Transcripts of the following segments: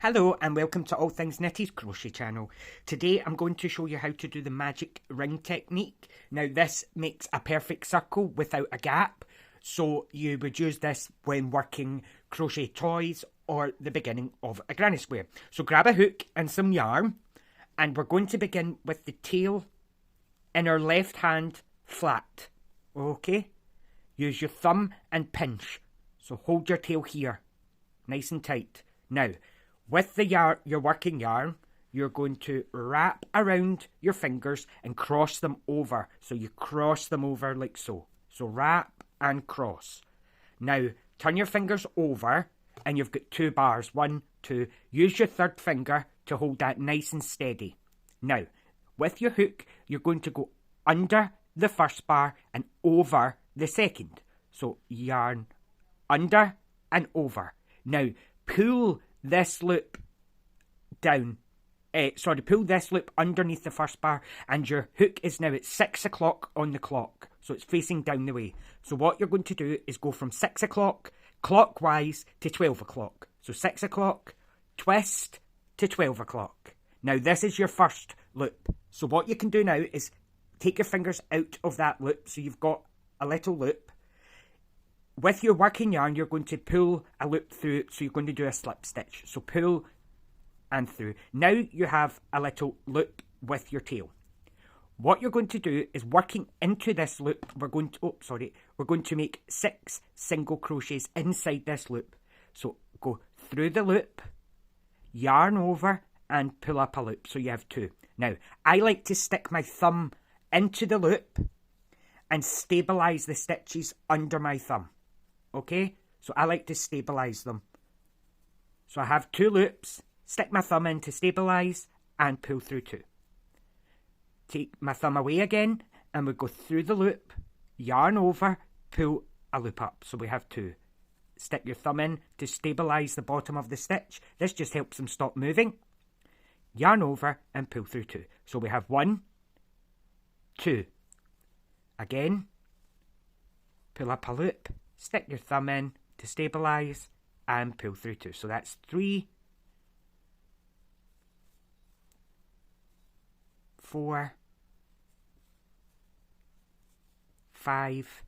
Hello and welcome to All Things Knitted Crochet channel. Today I'm going to show you how to do the magic ring technique. Now this makes a perfect circle without a gap, so you would use this when working crochet toys or the beginning of a granny square. So grab a hook and some yarn, and we're going to begin with the tail in our left hand flat. Okay? Use your thumb and pinch. So hold your tail here, nice and tight. Now, with the your working yarn, you're going to wrap around your fingers and cross them over. So you cross them over like so. So wrap and cross. Now, turn your fingers over and you've got two bars. 1, 2. Use your third finger to hold that nice and steady. Now, with your hook, you're going to go under the first bar and over the second. So yarn under and over. Now, pull this loop down, pull this loop underneath the first bar, and your hook is now at 6 o'clock on the clock, so it's facing down the way. So what you're going to do is go from 6 o'clock clockwise to 12 o'clock. So 6 o'clock, twist to 12 o'clock. Now this is your first loop. So what you can do now is take your fingers out of that loop, so you've got a little loop. With your working yarn, you're going to pull a loop through, so you're going to do a slip stitch. So pull and through. Now you have a little loop with your tail. What you're going to do is, working into this loop, we're going to make 6 single crochets inside this loop. So go through the loop, yarn over, and pull up a loop. So you have 2. Now, I like to stick my thumb into the loop and stabilise the stitches under my thumb. Okay, so I like to stabilise them. So I have 2 loops, stick my thumb in to stabilise and pull through 2. Take my thumb away again and we go through the loop, yarn over, pull a loop up. So we have 2. Stick your thumb in to stabilise the bottom of the stitch. This just helps them stop moving. Yarn over and pull through 2. So we have 1, 2. Again, pull up a loop. Stick your thumb in to stabilise and pull through 2. So that's 3, 4, 5,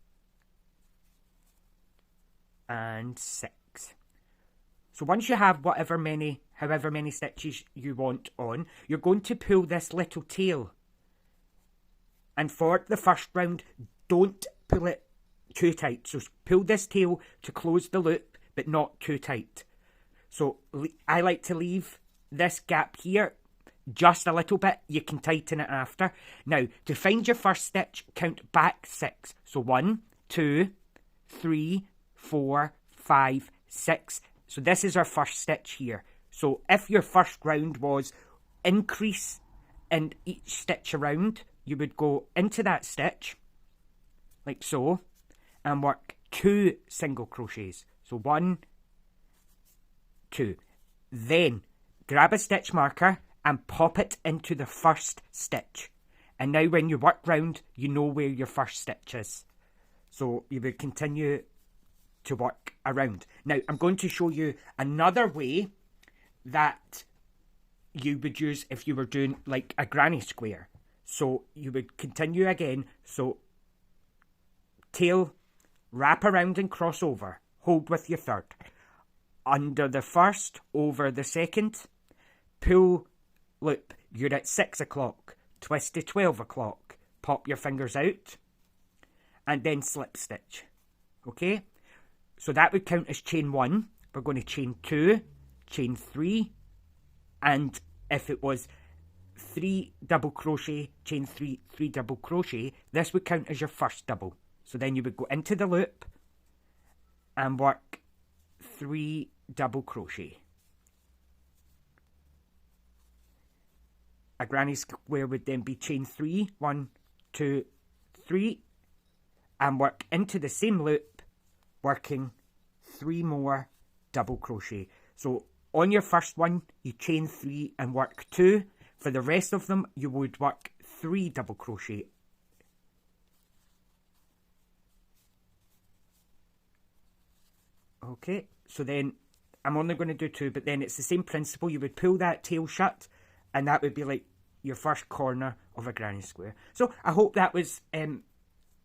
and 6. So once you have however many stitches you want on, you're going to pull this little tail. And for the first round, don't pull it too tight. So pull this tail to close the loop, but not too tight. So I like to leave this gap here just a little bit. You can tighten it after. Now, to find your first stitch, count back 6. So 1, 2, 3, 4, 5, 6. So this is our first stitch here. So if your first round was increase in each stitch around, you would go into that stitch, like so, and work 2 single crochets. So 1, 2. Then grab a stitch marker and pop it into the first stitch. And now when you work round, you know where your first stitch is. So you would continue to work around. Now I'm going to show you another way that you would use if you were doing like a granny square. So you would continue again. So tail, wrap around and cross over. Hold with your third. Under the first, over the second. Pull loop. You're at 6 o'clock. Twist to 12 o'clock. Pop your fingers out. And then slip stitch. Okay? So that would count as chain 1. We're going to chain 2, chain 3. And if it was 3 double crochet, chain 3, 3 double crochet, this would count as your first double. So then you would go into the loop and work 3 double crochet. A granny square would then be chain 3, 1, 2, 3, and work into the same loop, working 3 more double crochet. So on your first one, you chain 3 and work 2. For the rest of them, you would work 3 double crochet. Okay, so then I'm only going to do 2, but then it's the same principle. You would pull that tail shut, and that would be like your first corner of a granny square. So I hope that was, I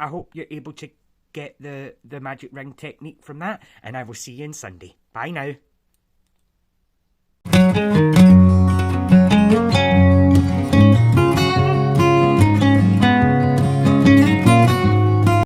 hope you're able to get the magic ring technique from that, and I will see you on Sunday. Bye now.